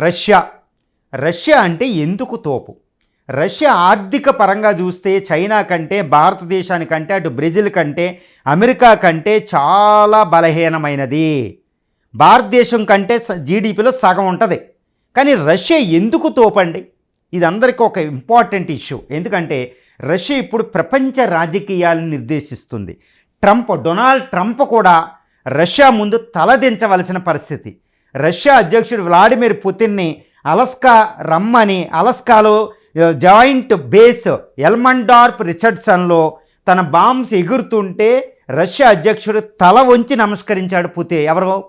Russia Russia అంటే ఎందుకు తోపు? రష్యా ఆర్థిక పరంగా చూస్తే చైనా కంటే, భారతదేశానికంటే, అటు బ్రెజిల్ కంటే, అమెరికా కంటే చాలా బలహీనమైనది. భారతదేశం కంటే జీడిపిలో సగం ఉంటుంది. కానీ రష్యా ఎందుకు తోపండి? ఇది అందరికీ ఒక ఇంపార్టెంట్ ఇష్యూ. ఎందుకంటే రష్యా ఇప్పుడు ప్రపంచ రాజకీయాలను నిర్దేశిస్తుంది. డొనాల్డ్ ట్రంప్ కూడా రష్యా ముందు తలదించవలసిన పరిస్థితి. రష్యా అధ్యక్షుడు వ్లాడిమిర్ పుతిన్ని అలస్కా రమ్మని, అలస్కాలో జాయింట్ బేస్ ఎల్మండార్ప్ రిచర్డ్సన్లో తన బాంబ్స్ ఎగురుతుంటే రష్యా అధ్యక్షుడు తల వంచి నమస్కరించాడు.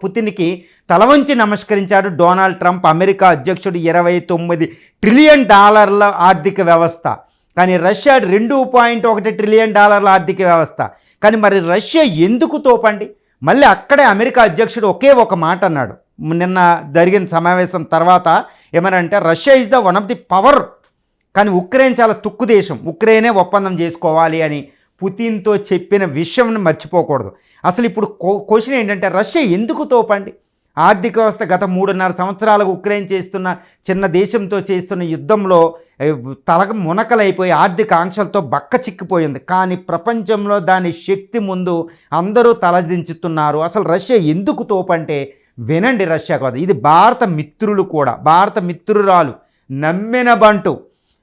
పుతిన్కి తల వంచి నమస్కరించాడు డొనాల్డ్ ట్రంప్. అమెరికా అధ్యక్షుడు $29 ట్రిలియన్ ఆర్థిక వ్యవస్థ, కానీ రష్యా $2.1 ట్రిలియన్ ఆర్థిక వ్యవస్థ. కానీ మరి రష్యా ఎందుకు తోపండి? మళ్ళీ అక్కడే అమెరికా అధ్యక్షుడు ఒకే ఒక మాట అన్నాడు నిన్న జరిగిన సమావేశం తర్వాత. ఏమనంటే Russia is the one of the power, కానీ ఉక్రెయిన్ చాలా తుక్కు దేశం, ఉక్రెయినే ఒప్పందం చేసుకోవాలి అని పుతిన్తో చెప్పిన విషయం మర్చిపోకూడదు. అసలు ఇప్పుడు క్వశ్చన్ ఏంటంటే రష్యా ఎందుకు తోపండి? ఆర్థిక వ్యవస్థ గత 3.5 సంవత్సరాలకు ఉక్రెయిన్ చేస్తున్న చిన్న దేశంతో చేస్తున్న యుద్ధంలో మునకలైపోయి ఆర్థిక ఆంక్షలతో బక్క చిక్కిపోయింది. కానీ ప్రపంచంలో దాని శక్తి ముందు అందరూ తలదించుతున్నారు. అసలు రష్యా ఎందుకు తోపంటే వినండి, రష్యా కాదు, ఇది భారత మిత్రులు కూడా, భారత మిత్రురాలు నమ్మిన బంటు.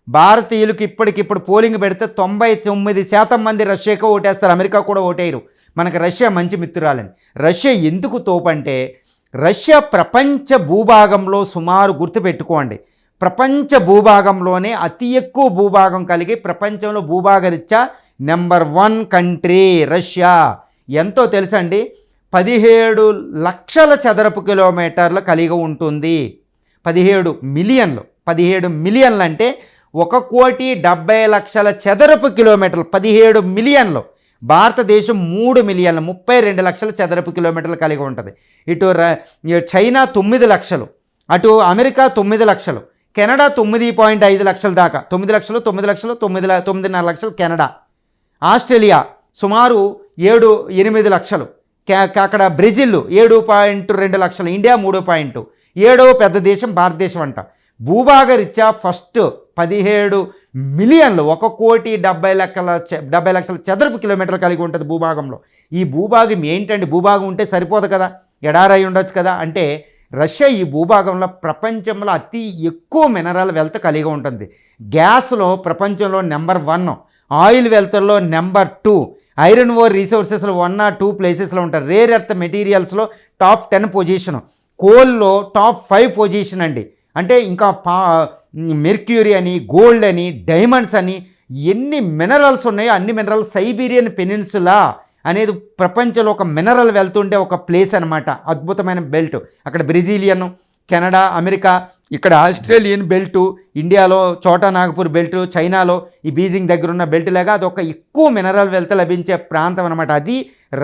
భారతీయులకు ఇప్పటికిప్పుడు పోలింగ్ పెడితే 99% మంది రష్యాకు ఓటేస్తారు, అమెరికా కూడా ఓటేయరు. మనకు రష్యా మంచి మిత్రురాలని. రష్యా ఎందుకు తోపంటే రష్యా ప్రపంచ భూభాగంలో సుమారు గుర్తుపెట్టుకోండి, ప్రపంచ భూభాగంలోనే అతి ఎక్కువ భూభాగం కలిగి ప్రపంచంలో భూభాగరీత్యా నెంబర్ 1 కంట్రీ రష్యా. ఎంతో తెలుసండి, 17 లక్షల చదరపు కిలోమీటర్లు కలిగి ఉంటుంది. 17 మిలియన్లు అంటే 1,70,00,000 చదరపు కిలోమీటర్లు. 17 మిలియన్లు. భారతదేశం 3 మిలియన్లు, 32 లక్షల చదరపు కిలోమీటర్లు కలిగి ఉంటుంది. ఇటు చైనా 9 లక్షలు, అటు అమెరికా 9 లక్షలు, కెనడా 9.5 లక్షల దాకా, 9 లక్షలు 9.5 లక్షలు కెనడా. ఆస్ట్రేలియా సుమారు 7-8 లక్షలు, అక్కడ బ్రెజిల్ 7.2 లక్షలు, ఇండియా 3. 7వ పెద్ద దేశం భారతదేశం అంట. భూభాగరీత్యా ఫస్ట్ 17 మిలియన్లు, 1,70,00,000 చదరపు కిలోమీటర్లు కలిగి ఉంటుంది భూభాగంలో. ఈ భూభాగం ఏంటండి? భూభాగం ఉంటే సరిపోదు కదా, ఎడారై ఉండొచ్చు కదా. అంటే రష్యా ఈ భూభాగంలో ప్రపంచంలో అతి ఎక్కువ మినరల్ వెల్త్ కలిగి ఉంటుంది. గ్యాస్లో ప్రపంచంలో నెంబర్ 1, ఆయిల్ వెల్త్లో నెంబర్ 2, ఐరన్ ఓర్ రిసోర్సెస్లో 1 or 2 ప్లేసెస్లో ఉంటారు. రేర్ ఎర్త్ మెటీరియల్స్లో టాప్ 10 పొజిషను, కోల్లో టాప్ 5 పొజిషన్ అండి. అంటే ఇంకా మెర్క్యూరీ అని, గోల్డ్ అని, డైమండ్స్ అని ఎన్ని మినరల్స్ ఉన్నాయో అన్ని మినరల్స్. సైబీరియన్ పెనిన్సులా అనేది ప్రపంచంలో ఒక మినరల్ వెళ్తుండే ఒక ప్లేస్ అనమాట, అద్భుతమైన బెల్ట్. అక్కడ బ్రెజిలియన్, కెనడా, అమెరికా, ఇక్కడ ఆస్ట్రేలియన్ బెల్టు, ఇండియాలో చోటా నాగపూర్ బెల్టు, చైనాలో ఈ బీజింగ్ దగ్గర ఉన్న బెల్ట్ లాగా అదొక ఎక్కువ మినరల్ వెల్త్ లభించే ప్రాంతం అనమాట. అది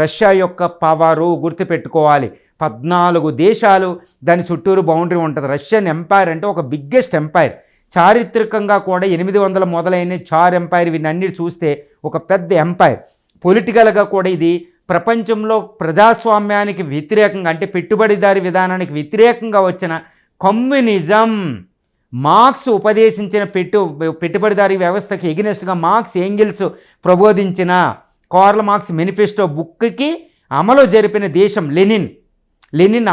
రష్యా యొక్క పవరు, గుర్తుపెట్టుకోవాలి. 14 దేశాలు దాని చుట్టూరు బౌండరీ ఉంటుంది. రష్యన్ ఎంపైర్ అంటే ఒక బిగ్గెస్ట్ ఎంపైర్. చారిత్రకంగా కూడా 800 మొదలైన చార్ ఎంపైర్, వీటన్నిటి చూస్తే ఒక పెద్ద ఎంపైర్. పొలిటికల్గా కూడా ఇది ప్రపంచంలో ప్రజాస్వామ్యానికి వ్యతిరేకంగా, అంటే పెట్టుబడిదారి విధానానికి వ్యతిరేకంగా వచ్చిన కమ్యూనిజం, మార్క్స్ ఉపదేశించిన పెట్టుబడిదారీ వ్యవస్థకి ఎగినెస్ట్గా మార్క్స్, ఏంగిల్స్ ప్రబోధించిన కార్ల్ మార్క్స్ మేనిఫెస్టో బుక్కి అమలు జరిపిన దేశం లెనిన్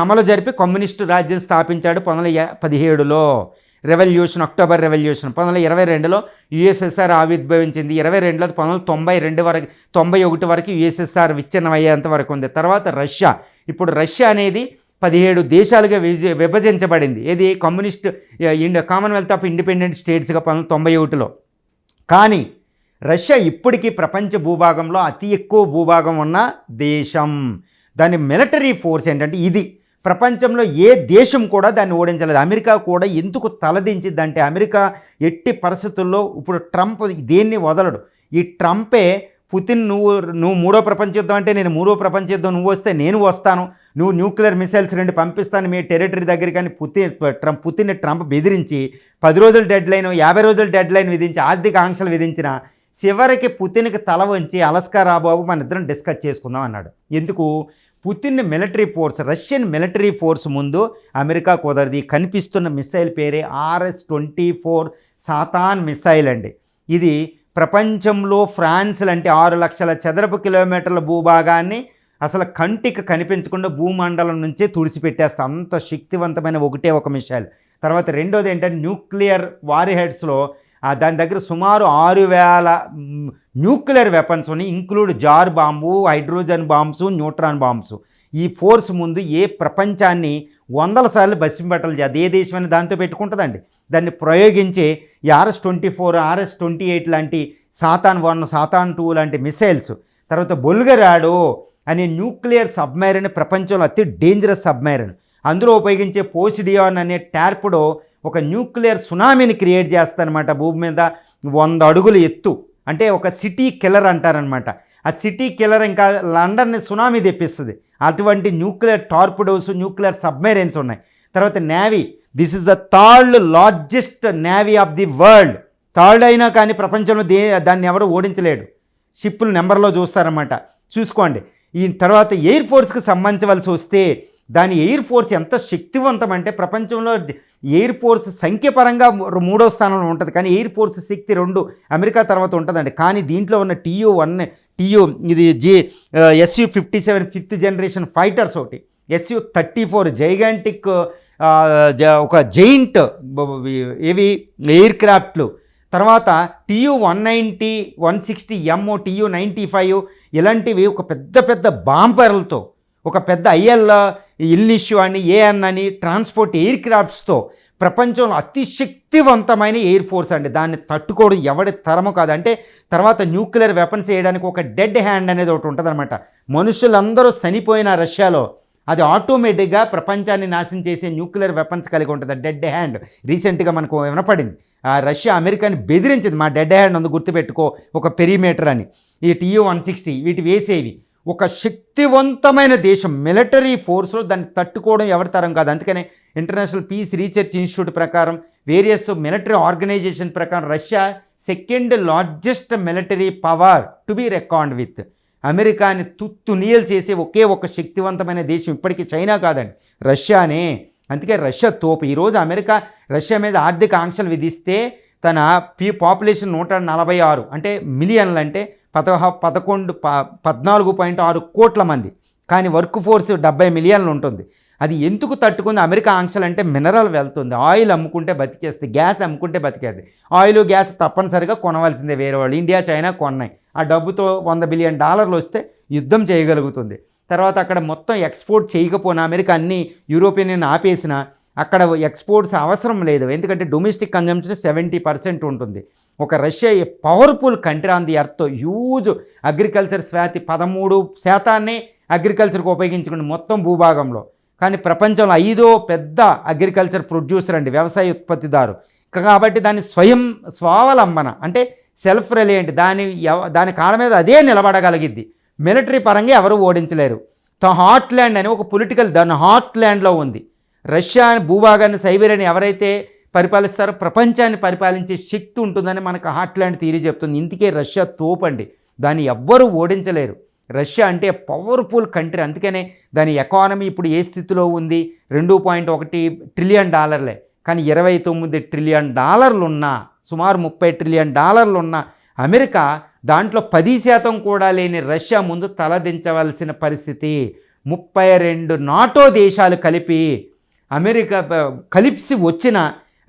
అమలు జరిపి కమ్యూనిస్టు రాజ్యం స్థాపించాడు 1917లో. Revolution, October revolution. 1922లో యుఎస్ఎస్ఆర్ ఆవిర్భవించింది. 22లో 1991 వరకు యుఎస్ఎస్ఆర్ విచ్ఛిన్నం అయ్యేంత వరకు ఉంది. తర్వాత రష్యా. ఇప్పుడు రష్యా అనేది 17 దేశాలుగా విభజించబడింది. ఏది కమ్యూనిస్ట్ కామన్వెల్త్ ఆఫ్ ఇండిపెండెంట్ స్టేట్స్గా 1991లో. కానీ రష్యా ఇప్పటికీ ప్రపంచ భూభాగంలో అతి ఎక్కువ భూభాగం ఉన్న దేశం. దాని మిలిటరీ ఫోర్స్ ఏంటంటే ఇది ప్రపంచంలో ఏ దేశం కూడా దాన్ని ఓడించలేదు. అమెరికా కూడా ఎందుకు తలదించిద్దంటే అమెరికా ఎట్టి పరిస్థితుల్లో ఇప్పుడు ట్రంప్ దేన్ని వదలడు. ఈ ట్రంపే పుతిన్ నువ్వు 3వ ప్రపంచ యుద్ధం అంటే నేను 3వ ప్రపంచ యుద్ధం, నువ్వు వస్తే నేను వస్తాను, నువ్వు న్యూక్లియర్ మిసైల్స్ 2 పంపిస్తాను మీ టెరిటరీ దగ్గర. కానీ పుతిన్ ట్రంప్ బెదిరించి 10 రోజుల డెడ్ లైన్, 50 రోజుల డెడ్ లైన్ విధించి ఆర్థిక ఆంక్షలు విధించిన చివరికి పుతిన్కి తల వంచి అలస్కా రాబాబు మన ఇద్దరం డిస్కస్ చేసుకుందాం అన్నాడు. ఎందుకు? Putin military force, Russian military force ముందు అమెరికా కుదరది. కనిపిస్తున్న మిసైల్ పేరే RS-24 సాతాన్ మిసైల్ అండి. ఇది ప్రపంచంలో ఫ్రాన్స్ లాంటి 6 లక్షల చదరపు కిలోమీటర్ల భూభాగాన్ని అసలు కంటికి కనిపించకుండా భూమండలం నుంచే తుడిచిపెట్టేస్తా, అంత శక్తివంతమైన ఒకటే ఒక మిసైల్. తర్వాత రెండోది ఏంటంటే న్యూక్లియర్ వార్ హెడ్స్లో దాని దగ్గర సుమారు 6000 న్యూక్లియర్ వెపన్స్ ఉన్నాయి, include Tsar bomb, hydrogen bombs, neutron bombs. ఈ ఫోర్స్ ముందు ఏ ప్రపంచాన్ని 100 సార్లు బస్సింబట్టలు చేద్ది, ఏ దేశమైనా దాంతో పెట్టుకుంటుందండి. దాన్ని ప్రయోగించే ఈ RS-24, RS-28 లాంటి సాతాన్ 1, సాతాన్ 2 లాంటి మిసైల్స్. తర్వాత బుల్గరాడో అనే న్యూక్లియర్ సబ్మెరైన్ ప్రపంచంలో అతి డేంజరస్ సబ్మెరైన్. అందులో ఉపయోగించే పోసిడియాన్ అనే టార్పిడో ఒక న్యూక్లియర్ సునామీని క్రియేట్ చేస్తారనమాట. భూమి మీద 100 అడుగులు ఎత్తు, అంటే ఒక సిటీ కిల్లర్ అంటారనమాట. ఆ సిటీ కిల్లర్ ఇంకా లండన్ని సునామీ తెప్పిస్తుంది. అటువంటి న్యూక్లియర్ టార్పిడోస్, న్యూక్లియర్ సబ్మెరైన్స్ ఉన్నాయి. తర్వాత navy, this is the third largest navy of the world. Third అయినా కానీ ప్రపంచంలో దాన్ని ఎవరు ఓడించలేడు. షిప్పులు నెంబర్లో చూస్తారన్నమాట, చూసుకోండి. ఈ తర్వాత ఎయిర్ ఫోర్స్కి సంబంధించవలసి వస్తే దాని ఎయిర్ ఫోర్స్ ఎంత శక్తివంతం అంటే ప్రపంచంలో ఎయిర్ ఫోర్స్ సంఖ్యపరంగా 3వ స్థానంలో ఉంటుంది, కానీ ఎయిర్ ఫోర్స్ శక్తి 2 అమెరికా తర్వాత ఉంటుందండి. కానీ దీంట్లో ఉన్న TU ఇది SU-57 5th జనరేషన్ ఫైటర్స్, ఒకటి SU-34 జైగాంటిక్ ఒక జైంట్ ఇవి ఎయిర్ క్రాఫ్ట్లు, తర్వాత TU-190, 160M, TU-95 ఇలాంటివి ఒక పెద్ద బాంబర్లతో, ఒక పెద్ద ఇల్నిష్యూ అని, AN అని ట్రాన్స్పోర్ట్ ఎయిర్ క్రాఫ్ట్స్తో ప్రపంచంలో అతి శక్తివంతమైన ఎయిర్ ఫోర్స్ అండి. దాన్ని తట్టుకోవడం ఎవడి తరము కాదు. అంటే తర్వాత న్యూక్లియర్ వెపన్స్ వేయడానికి ఒక డెడ్ హ్యాండ్ అనేది ఒకటి ఉంటుంది అనమాట. మనుషులందరూ చనిపోయిన రష్యాలో అది ఆటోమేటిక్గా ప్రపంచాన్ని నాశనం చేసే న్యూక్లియర్ వెపన్స్ కలిగి ఉంటుంది, డెడ్ హ్యాండ్. రీసెంట్గా మనకు వినపడింది, రష్యా అమెరికాని బెదిరించింది, మా డెడ్ హ్యాండ్ ఉంది గుర్తుపెట్టుకో, ఒక పెరిమీటర్ అని. ఈ TU-160 వీటి వేసేవి. ఒక శక్తివంతమైన దేశం మిలిటరీ ఫోర్స్లో దాన్ని తట్టుకోవడం ఎవరి తరం కాదు. అందుకనే ఇంటర్నేషనల్ పీస్ రీసెర్చ్ ఇన్స్టిట్యూట్ ప్రకారం, వేరియస్ మిలిటరీ ఆర్గనైజేషన్ ప్రకారం Russia 2nd largest military power to be record with. అమెరికాని తుత్తునీయలు చేసే ఒకే ఒక శక్తివంతమైన దేశం ఇప్పటికీ చైనా కాదండి, రష్యానే. అందుకే రష్యా తోపు. ఈరోజు అమెరికా రష్యా మీద ఆర్థిక ఆంక్షలు విధిస్తే తన పాపులేషన్ 146 అంటే మిలియన్లు, అంటే 14.6 కోట్ల మంది, కానీ వర్క్ ఫోర్స్ 70 మిలియన్లు ఉంటుంది. అది ఎందుకు తట్టుకుంది? అమెరికా ఆంక్షలు అంటే మినరల్ వెళ్తుంది, ఆయిల్ అమ్ముకుంటే బతికేస్తుంది, గ్యాస్ అమ్ముకుంటే బతికేది. ఆయిల్ గ్యాస్ తప్పనిసరిగా కొనవలసిందే వేరే వాళ్ళు. ఇండియా, చైనా కొన్నాయి. ఆ డబ్బుతో $100 బిలియన్ వస్తే యుద్ధం చేయగలుగుతుంది. తర్వాత అక్కడ మొత్తం ఎక్స్పోర్ట్ చేయకపోయినా, అమెరికా అన్ని యూరోపియన్ ఆపేసిన అక్కడ ఎక్స్పోర్ట్స్ అవసరం లేదు, ఎందుకంటే డొమెస్టిక్ కన్జంప్షన్ 70% ఉంటుంది. ఒక Russia powerful country on the earth, huge agriculture Swathi 13% అగ్రికల్చర్కి ఉపయోగించుకుని మొత్తం భూభాగంలో. కానీ ప్రపంచంలో 5వ పెద్ద అగ్రికల్చర్ ప్రొడ్యూసర్ అండి, వ్యవసాయ ఉత్పత్తిదారు. కాబట్టి దాని స్వావలంబన అంటే సెల్ఫ్ రిలయంట్, దాని కాళ్ళ మీద అదే నిలబడగలిగిద్ది. మిలిటరీ పరంగా ఎవరు ఓడించలేరు. హాట్ ల్యాండ్ అని ఒక పొలిటికల్ దాని హాట్ ల్యాండ్లో ఉంది. రష్యా భూభాగాన్ని, సైబీరియాని ఎవరైతే పరిపాలిస్తారో ప్రపంచాన్ని పరిపాలించే శక్తి ఉంటుందని మనకు హాట్ ల్యాండ్ థియరీ చెప్తుంది. ఇందుకే రష్యా తోపండి, దాన్ని ఎవ్వరూ ఓడించలేరు. రష్యా అంటే పవర్ఫుల్ కంట్రీ. అందుకనే దాని ఎకానమీ ఇప్పుడు ఏ స్థితిలో ఉంది? $2.1 ట్రిలియన్. కానీ $29 ట్రిలియన్ ఉన్నా, సుమారు $30 ట్రిలియన్ ఉన్న అమెరికా దాంట్లో 10% కూడా లేని రష్యా ముందు తలదించవలసిన పరిస్థితి. 32 నాటో దేశాలు కలిపి అమెరికా కలిసి వచ్చిన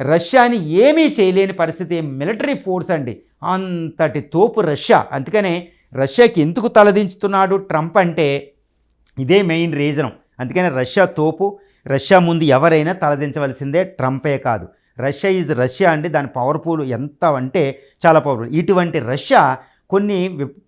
రష్యాని ఏమీ చేయలేని పరిస్థితి. మిలిటరీ ఫోర్స్ అండి, అంతటి తోపు రష్యా. అందుకనే రష్యాకి ఎందుకు తలదించుతున్నాడు ట్రంప్ అంటే ఇదే మెయిన్ రీజనం. అందుకనే రష్యా తోపు. రష్యా ముందు ఎవరైనా తలదించవలసిందే, ట్రంపే కాదు. రష్యా ఈజ్ రష్యా అండి. దాని పవర్ఫుల్ ఎంత అంటే చాలా పవర్ఫుల్. ఇటువంటి రష్యా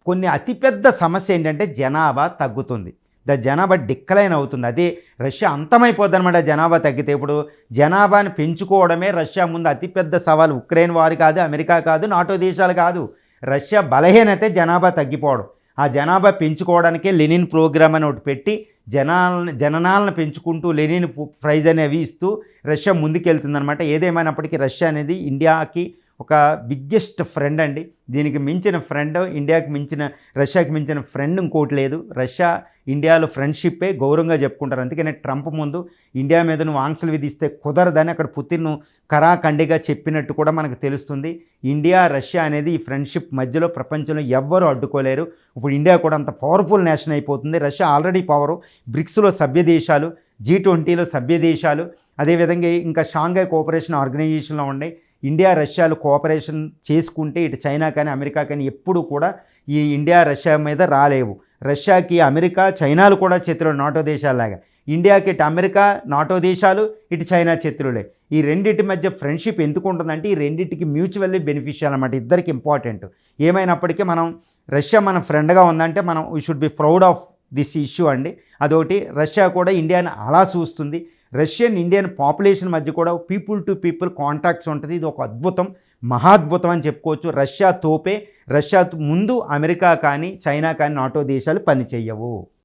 కొన్ని అతిపెద్ద సమస్య ఏంటంటే జనాభా తగ్గుతుంది, జనాభా డిక్లైన్ అవుతుంది. అదే రష్యా అంతమైపోద్ది అనమాట జనాభా తగ్గితే. ఇప్పుడు జనాభాని పెంచుకోవడమే రష్యా ముందు అతిపెద్ద సవాలు. ఉక్రెయిన్ వారు కాదు, అమెరికా కాదు, నాటో దేశాలు కాదు. రష్యా బలహీనతే జనాభా తగ్గిపోవడం. ఆ జనాభా పెంచుకోవడానికే లెనిన్ ప్రోగ్రామ్ అని ఒకటి పెట్టి జననాలను పెంచుకుంటూ లెనిన్ ప్రైజ్ అనేవి ఇస్తూ రష్యా ముందుకెళ్తుందనమాట. ఏదేమైనప్పటికీ రష్యా అనేది ఇండియాకి ఒక బిగ్గెస్ట్ ఫ్రెండ్ అండి. దీనికి మించిన ఫ్రెండ్, ఇండియాకి మించిన, రష్యాకి మించిన ఫ్రెండ్ ఇంకోటి లేదు. రష్యా ఇండియాలో ఫ్రెండ్షిప్పే గౌరవంగా చెప్పుకుంటారు. అందుకనే ట్రంప్ ముందు ఇండియా మీద నువ్వు ఆంక్షలు విధిస్తే కుదరదని అక్కడ పుతిన్ను కరాఖండిగా చెప్పినట్టు కూడా మనకు తెలుస్తుంది. ఇండియా రష్యా అనేది ఈ ఫ్రెండ్షిప్ మధ్యలో ప్రపంచంలో ఎవ్వరూ అడ్డుకోలేరు. ఇప్పుడు ఇండియా కూడా అంత పవర్ఫుల్ నేషన్ అయిపోతుంది. Russia already power. బ్రిక్స్లో సభ్య దేశాలు, G20లో సభ్య దేశాలు, అదేవిధంగా ఇంకా షాంఘై కోఆపరేషన్ ఆర్గనైజేషన్లో ఉన్నాయి. ఇండియా రష్యాలు కోఆపరేషన్ చేసుకుంటే ఇటు చైనా కానీ అమెరికా కానీ ఎప్పుడు కూడా ఈ ఇండియా రష్యా మీద రాలేవు. రష్యాకి అమెరికా, చైనాలు కూడా శత్రువులు నాటో దేశాలలాగా. ఇండియాకి ఇటు అమెరికా, నాటో దేశాలు, ఇటు చైనా శత్రువులే. ఈ రెండింటి మధ్య ఫ్రెండ్షిప్ ఎందుకు ఉంటుందంటే ఈ రెండింటికి మ్యూచువల్లీ బెనిఫిషియల్ అన్నమాట. ఇద్దరికి ఇంపార్టెంట్. ఏమైనప్పటికీ మనం రష్యా మన ఫ్రెండ్గా ఉందంటే మనం we should be proud of this issue అండి. అదొకటి. రష్యా కూడా ఇండియాని అలా చూస్తుంది. రష్యన్ ఇండియన్ పాపులేషన్ మధ్య కూడా పీపుల్ టు పీపుల్ కాంటాక్ట్స్ ఉంటుంది. ఇది ఒక అద్భుతం, మహాద్భుతం అని చెప్పుకోవచ్చు. రష్యా తోపే. రష్యా ముందు అమెరికా కానీ, చైనా కానీ, నాటో దేశాలు పనిచేయవు.